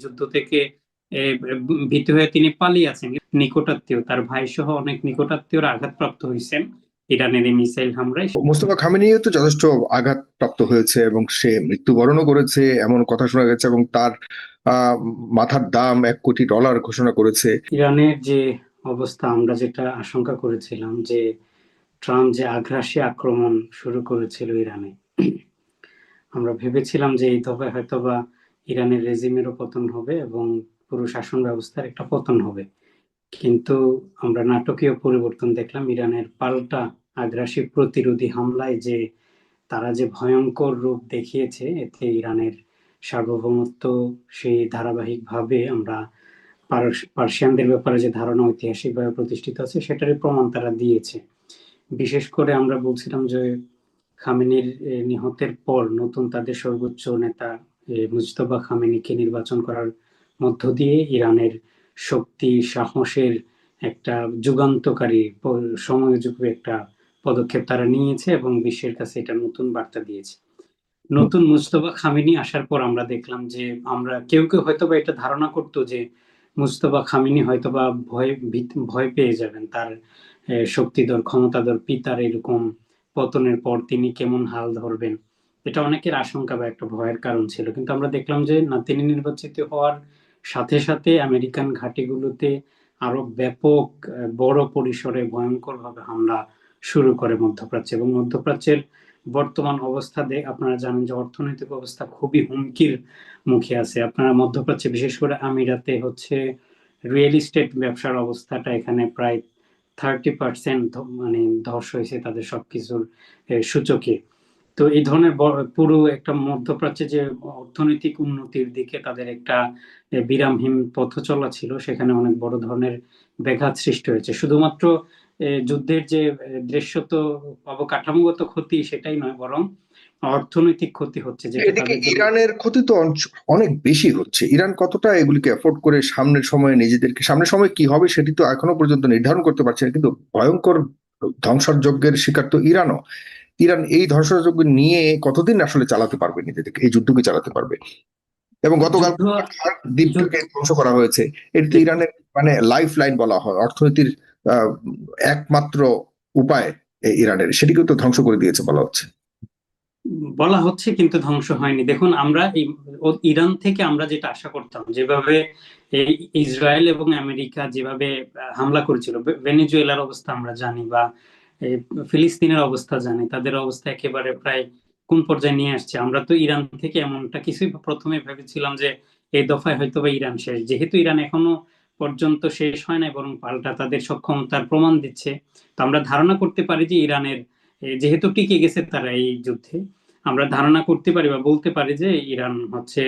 যুদ্ধ থেকে ভীত হয়ে তিনি পালিয়ে আছেন। নিকটাত্মীয়, তার ভাই সহ অনেক নিকটাত্মীয়রা আঘাতপ্রাপ্ত হয়েছেন ইরানের এই মিসাইল হামলায়। মোস্তফা খামেনিও তো যথেষ্ট আঘাতপ্রাপ্ত হয়েছে এবং সে মৃত্যুবরণও করেছে এমন কথা শোনা গেছে, এবং তার আহ মাথার দাম $1 কোটি ঘোষণা করেছে। ইরানের যে অবস্থা, আমরা যেটা আশঙ্কা করেছিলাম যে ট্রাম্প যে আগ্রাসী আক্রমণ শুরু করেছিল ইরানে, আমরা ভেবেছিলাম যে এই দফায় হয়তোবা ইরানের রেজিমেরও পতন হবে এবং পুরো শাসন ব্যবস্থার একটা পতন হবে। কিন্তু আমরা নাটকীয় পরিবর্তন দেখলাম। ইরানের পাল্টা আগ্রাসী প্রতিরোধী হামলায় যে তারা যে ভয়ঙ্কর রূপ দেখিয়েছে, এতে ইরানের সার্বভৌমত্ব সেই ধারাবাহিকভাবে আমরা পার্সিয়ানদের ব্যাপারে যে ধারণা ঐতিহাসিকভাবে প্রতিষ্ঠিত আছে সেটারই প্রমাণ তারা দিয়েছে। বিশেষ করে আমরা বলছিলাম যে খামেনির নিহতের পর নতুন তাদের সর্বোচ্চ নেতা মুজতবা খামেনিকে নির্বাচন করার মধ্য দিয়ে ইরানের শক্তি সাহসের একটা যুগান্তকারী সময়যোগী একটা পদক্ষেপ তারা নিয়েছে এবং বিশ্বের কাছে এটা নতুন বার্তা দিয়েছে। নতুন মুজতবা খামেনি আসার পর আমরা দেখলাম যে আমরা কেউ কেউ হয়তোবা এটা ধারণা করতো যে মুজতবা খামেনি হয়তোবা ভয় পেয়ে যাবেন, তার শক্তিধর ক্ষমতাধর পিতার এরকম পতনের পর তিনি কেমন হাল ধরবেন। এটা অনেকের আশঙ্কা বা একটা ভয়ের কারণ ছিল। কিন্তু আমরা দেখলাম যে না, তিনি নির্বাচিত হওয়ার সাথে সাথে আমেরিকান ঘাঁটিগুলোতে আরো ব্যাপক বড় পরিসরে ভয়ঙ্কর ভাবে হামলা শুরু করে মধ্যপ্রাচ্যে। এবং মধ্যপ্রাচ্যের বর্তমান অবস্থা আপনারা জানেন যে অর্থনৈতিক অবস্থা খুবই হুমকির মুখে আছে। আপনারা মধ্যপ্রাচ্যে বিশেষ করে আমিরাতে হচ্ছে রিয়েল এস্টেট ব্যবসার অবস্থাটা এখানে প্রায় 30% মানে ধস হয়েছে তাদের সবকিছুর সূচকে। তো এই ধরনের পুরো একটা মধ্যপ্রাচ্যে যে অর্থনৈতিক উন্নতির দিকে তাদের একটা বিরামহীন পথ চলা ছিল, সেখানে অনেক বড় ধরনের ব্যাঘাত সৃষ্টি হয়েছে। শুধুমাত্র যুদ্ধের যে দৃশ্যত অবকাঠামোগত ক্ষতি সেটাই নয়, বরং অর্থনৈতিক ক্ষতি হচ্ছে, যেটা এদিকে তাদের জন্য। ইরানের ক্ষতি তো অনেক বেশি হচ্ছে। ইরান কতটা এগুলিকে এফোর্ড করে সামনের সময়ে নিজেদেরকে, সামনের সময় কি হবে সেটি তো এখনো পর্যন্ত নির্ধারণ করতে পারছে না, কিন্তু ভয়ঙ্কর ধ্বংসযজ্ঞের শিকার তো ইরানও। ইরান এই ধ্বংসযজ্ঞ নিয়ে কতদিন আসলে চালাতে পারবে, নিজেদেরকে এই যুদ্ধকে চালাতে পারবে? এবং গতকাল যুদ্ধ দ্বীপটাকে ধ্বংস করা হয়েছে, এটি তো ইরানের মানে লাইফ লাইন বলা হয়, অর্থনীতির আহ, একমাত্র উপায় ইরানের, সেটিকেও তো ধ্বংস করে দিয়েছে বলা হচ্ছে। বলা হচ্ছে কিন্তু ধ্বংস হয়নি। দেখুন, আমরা ইরান থেকে আমরা যেটা আশা করতাম, যেভাবে এই ইসরায়েল এবং আমেরিকা যেভাবে হামলা করেছিল, ভেনেজুয়েলার অবস্থা আমরা জানি, বা ফিলিস্তিনের অবস্থা জানি, তাদের অবস্থা একেবারে প্রায় কোন পর্যায়ে নিয়ে আসছে। আমরা তো ইরান থেকে এমনটা কিছুই প্রথমে ভেবেছিলাম যে এই দফায় হয়তো বা ইরান শেষ। যেহেতু ইরান এখনো পর্যন্ত শেষ হয় নাই, বরং পাল্টা তাদের সক্ষমতার প্রমাণ দিচ্ছে, তো আমরা ধারণা করতে পারি যে ইরানের যেহেতু টিকে গেছে তারা এই যুদ্ধে, আমরা ধারণা করতে পারি বা বলতে পারি যে ইরান হচ্ছে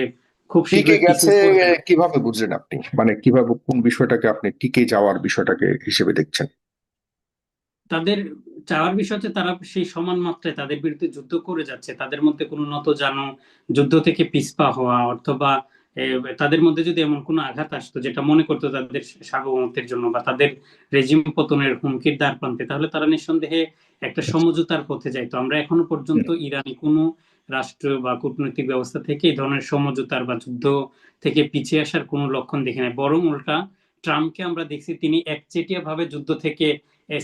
খুব টিকে শীঘ্রই পিছু গেছে করবে না। কিভাবে বুঝলেন আপনি? মানে কিভাবে, কোন বিষয়টাকে আপনি টিকে যাওয়ার বিষয়টাকে হিসেবে দেখছেন? তাদের চাওয়ার বিষয় হচ্ছে তারা সেই সমান মাত্রায় তাদের বিরুদ্ধে যুদ্ধ করে যাচ্ছে, তাদের মধ্যে কোনো নতজানু যুদ্ধ থেকে পিছপা হওয়া অথবা তাদের মধ্যে যদি এমন কোনো আঘাত আসতো যেটা মনে করতো তাদের সার্বভৌমত্বের জন্য বা তাদের রেজিম পতনের হুমকির দ্বার প্রান্তে, তাহলে তারা নিঃসন্দেহে একটা সমঝোতার পথে যাইতো। আমরা এখনো পর্যন্ত ইরানি কোনো রাষ্ট্র বা কূটনৈতিক ব্যবস্থা থেকে এই ধরনের সমঝোতার বা যুদ্ধ থেকে পিছিয়ে আসার কোনো লক্ষণ দেখি নাই। বরং উল্টা ট্রাম্পকে আমরা দেখছি তিনি একচেটিয়া ভাবে যুদ্ধ থেকে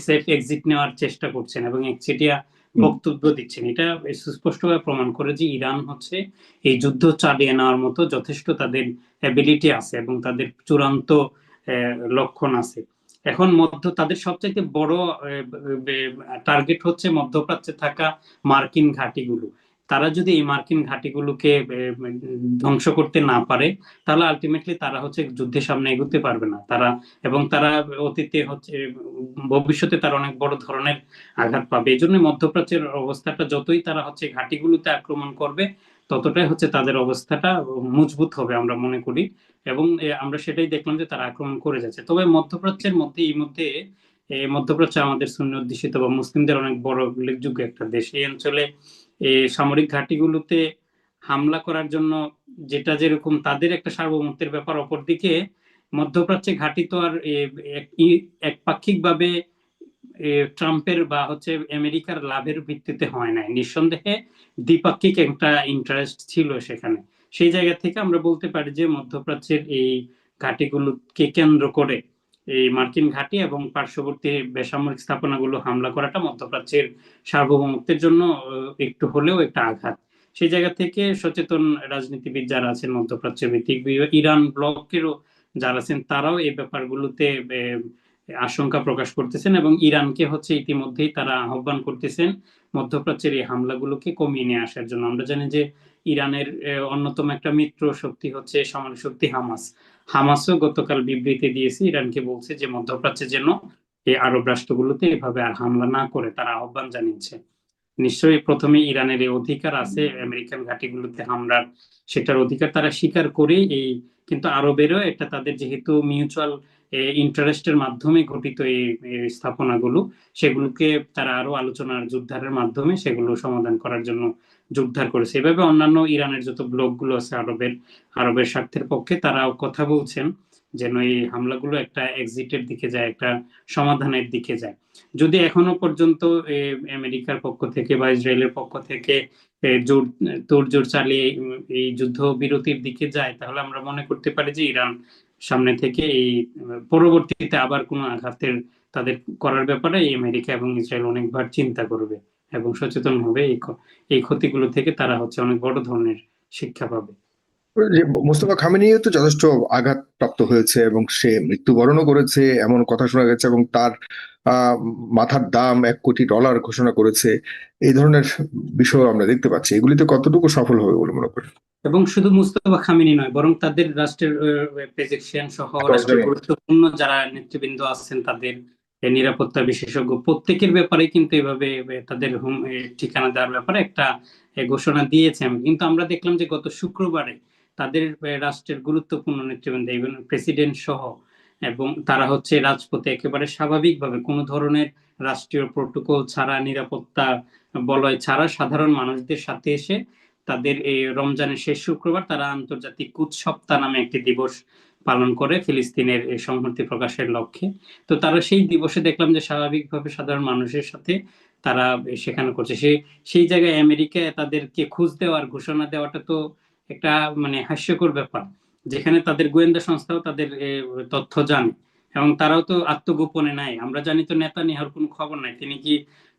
সেফ এক্সিট নেওয়ার চেষ্টা করছেন এবং একচেটিয়া বক্তব্য দিচ্ছেন। এটা সুস্পষ্টভাবে প্রমাণ করে যে ইরান হচ্ছে এই যুদ্ধ চালিয়ে নেওয়ার মতো যথেষ্ট তাদের অ্যাবিলিটি আছে এবং তাদের চূড়ান্ত লক্ষণ আছে। এখন তাদের সবচাইতে বড় টার্গেট হচ্ছে মধ্যপ্রাচ্যে থাকা মার্কিন ঘাঁটিগুলো। তারা যদি এই মার্কিন ঘাঁটিগুলোকে ধ্বংস করতে না পারে, তাহলে আলটিমেটলি তারা হচ্ছে যুদ্ধের সামনে এগোতে পারবে না। তারা অতীতে হচ্ছে ভবিষ্যতে তারা অনেক বড় ধরনের আঘাত পাবে। এই জন্য মধ্যপ্রাচ্যের অবস্থাটা যতই তারা হচ্ছে ঘাঁটিগুলোতে আক্রমণ করবে, ততটাই হচ্ছে তাদের অবস্থাটা মজবুত হবে আমরা মনে করি। এবং আমরা সেটাই দেখলাম যে তারা আক্রমণ করে যাচ্ছে। তবে মধ্যপ্রাচ্যের মধ্যে এই মধ্যে মধ্যপ্রাচ্য আমাদের সুন্নি অধ্যুষিত বা মুসলিমদের অনেক বড় উল্লেখযোগ্য একটা দেশ। এই অঞ্চলে সামরিক ঘাঁটিগুলোতে হামলা করার জন্য যেটা যেরকম তাদের একটা সার্বভৌমত্বের ব্যাপার, অপরদিকে মধ্যপ্রাচ্যে ঘাঁটি তো আর একপাক্ষিক ভাবে ট্রাম্পের বা হচ্ছে আমেরিকার লাভের ভিত্তিতে হয় নাই। নিঃসন্দেহে দ্বিপাক্ষিক একটা ইন্টারেস্ট ছিল সেখানে। সেই জায়গা থেকে আমরা বলতে পারি যে মধ্যপ্রাচ্যের এই ঘাঁটিগুলোকে কেন্দ্র করে এই মার্কিন ঘাঁটি এবং পার্শ্ববর্তী বেসামরিক স্থাপনাগুলো হামলা করাটা মধ্যপ্রাচ্যের সার্বভৌমত্বের জন্য একটু হলেও একটা আঘাত। সেই জায়গা থেকে সচেতন রাজনীতিবিদ যারা আছেন মধ্যপ্রাচ্য ভিত্তিক, ইরান ব্লকেরও যারা আছেন, তারাও এই ব্যাপারগুলোতে আশঙ্কা প্রকাশ করতেছেন এবং ইরানকে হচ্ছে ইতিমধ্যেই তারা আহ্বান করতেছেন মধ্যপ্রাচ্যের এই হামলাগুলোকে কমিয়ে নিয়ে আসার জন্য। আমরা জানি যে ইরানের অন্যতম একটা মিত্র শক্তি হচ্ছে সামরিক শক্তি হামাস। হামাসও গতকাল বিবৃতি দিয়েছে, ইরানকে বলছে যে মধ্যপ্রাচ্যে যেন এই আরব রাষ্ট্রগুলোতে এভাবে আর হামলা না করে, তারা আহ্বান জানিয়েছে। নিশ্চয়ই প্রথমে ইরানের এই অধিকার আছে আমেরিকান ঘাঁটিগুলোতে হামলার, সেটার অধিকার তারা স্বীকার করে এই, কিন্তু আরবেরও এটা তাদের যেহেতু মিউচুয়াল ইন্টারেস্টের মাধ্যমে গঠিত এই স্থাপনাগুলো, সেগুলোকে তারা আরো আলোচনার যুদ্ধারের মাধ্যমে সেগুলো সমাধান করার জন্য যুদ্ধার করেছে। এভাবে অন্যান্য ইরানের যত ব্লকগুলো আছে আরবের স্বার্থের পক্ষে, তারাও কথা বলছেন যেন এই হামলাগুলো একটা এক্সিটের দিকে যায়, একটা সমাধানের দিকে যায়। যদি এখনো পর্যন্ত আমেরিকার পক্ষ থেকে বা ইসরায়েলের পক্ষ থেকে তোড়জোড় চালিয়ে এই যুদ্ধ বিরতির দিকে যায়, তাহলে আমরা মনে করতে পারি যে ইরান সামনে থেকে এই পরবর্তীতে আবার কোনো আঘাতের তাদের করার ব্যাপারে আমেরিকা এবং ইসরায়েল অনেকবার চিন্তা করবে এবং সচেতন হবে। এই ক্ষতিগুলো থেকে তারা হচ্ছে অনেক বড় ধরনের শিক্ষা পাবে। যে মোস্তফা খামেনিও তো যথেষ্ট আঘাতপ্রাপ্ত হয়েছে এবং সে মৃত্যুবরণও করেছে এমন কথা শোনা গেছে, এবং তার মাথার দাম $1 কোটি ঘোষণা করেছে। এই ধরনের বিষয় আমরা দেখতে পাচ্ছি, এগুলিতে কতটুকু সফল হবে বলে মনে করেন? এবং শুধু মুস্তফা খামেনি নয়, বরং তাদের রাষ্ট্রের পেজেকশিয়ান সহ 10 রাষ্ট্রের জনের। গুরুত্বপূর্ণ যারা নেতৃবৃন্দ আছেন, তাদের নিরাপত্তা বিশেষজ্ঞ প্রত্যেকের ব্যাপারে কিন্তু এভাবে তাদের ঠিকানা দেওয়ার ব্যাপারে একটা ঘোষণা দিয়েছেন। কিন্তু আমরা দেখলাম যে গত শুক্রবারে তাদের রাষ্ট্রের গুরুত্বপূর্ণ নেতৃবৃন্দ, ইভেন প্রেসিডেন্ট সহ, এবং তারা হচ্ছে রাজপথে একেবারে স্বাভাবিকভাবে কোনো ধরনের রাষ্ট্রীয় প্রোটোকল ছাড়া, নিরাপত্তা বলয় ছাড়া সাধারণ মানুষদের সাথে এসে তাদের এই রমজানের শেষ শুক্রবার তারা আন্তর্জাতিক কুচ সপ্তাহ নামে একটি দিবস পালন করে ফিলিস্তিনের এই সংহতি প্রকাশের লক্ষ্যে। তো তারা সেই দিবসে দেখলাম যে স্বাভাবিকভাবে সাধারণ মানুষের সাথে তারা সেখানে করছে। সেই জায়গায় আমেরিকায় তাদেরকে খুঁজ দেওয়ার ঘোষণা দেওয়াটা তো একটা মানে হাস্যকর ব্যাপার, যেখানে তাদের গোয়েন্দা সংস্থাও তাদের তথ্য জানে এবং তারাও তো আত্মগোপনে নাই। আমরা জানি তো নেতানিয়াহুর কোনো খবর নাই, তিনি কি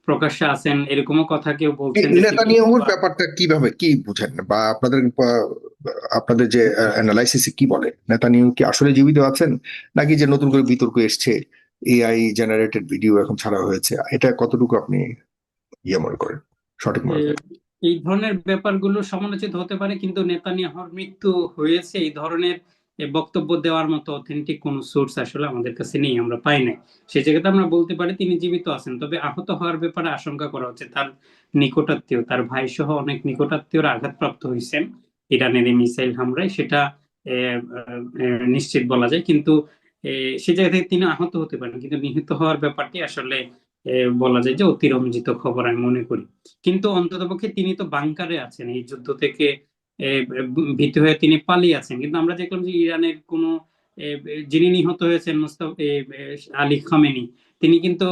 প্রকাশ্যে আছেন এরকমও কথা কেউ বলছেন যে নেতানিয়াহুর ব্যাপারটা কিভাবে কি বুঝেন, বা আপনাদের যে অ্যানালাইসিসে কি বলে? নেতানিয়াহু কি আসলে জীবিত আছেন, নাকি যে নতুন করে বিতর্ক এসছে, এআই জেনারেটেড ভিডিও এখন ছাড়া হয়েছে, এটা কতটুকু আপনি মনে করেন, সঠিক মনে করেন? এই ধরনের ব্যাপারগুলো সমালোচিত হতে পারে, কিন্তু নেতানিয়াহুর মৃত্যু হয়েছে এই ধরনের বক্তব্য দেওয়ার মতো অথেন্টিক কোন সোর্স আসলে আমাদের কাছে নেই, আমরা পাই নাই। সেই জায়গাতে আমরা বলতে পারি তিনি জীবিত আছেন, তবে আহত হওয়ার ব্যাপারে আশঙ্কা করা হচ্ছে। তার নিকটাত্মীয়, তার ভাই সহ অনেক নিকটাত্মীয়রা আঘাতপ্রাপ্ত হয়েছেন ইরানের এই মিসাইল হামলায়, সেটা নিশ্চিত বলা যায়। কিন্তু সেই জায়গা থেকে তিনি আহত হতে পারেন, কিন্তু নিহত হওয়ার ব্যাপারটি আসলে বলা যায় যে অতিরঞ্জিত খবর আমি মনে করি। কিন্তু অন্ততপক্ষে তিনি তো বাংকারে আছেন, এই যুদ্ধ থেকে ভীত হয়ে তিনি পালিয়ে আছেন। কিন্তু আমরা দেখলাম যে ইরানের কোন যিনি নিহত হয়েছেন আলী খামেনি, তিনি কিন্তু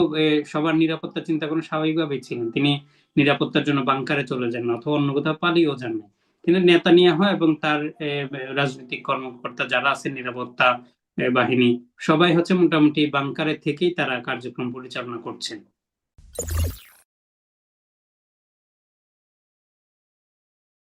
সবার নিরাপত্তা চিন্তা করে স্বাভাবিকভাবেই ছিলেন, তিনি নিরাপত্তার জন্য বাংকারে চলে যান না অথবা অন্য কোথাও পালিয়েও যান না। কিন্তু নেতানিয়াহু এবং তার রাজনৈতিক কর্মকর্তা যারা আছেন, নিরাপত্তা বাহিনী, সবাই হচ্ছে মোটামুটি বাংকারে থেকেই তারা কার্যক্রম পরিচালনা করছেন।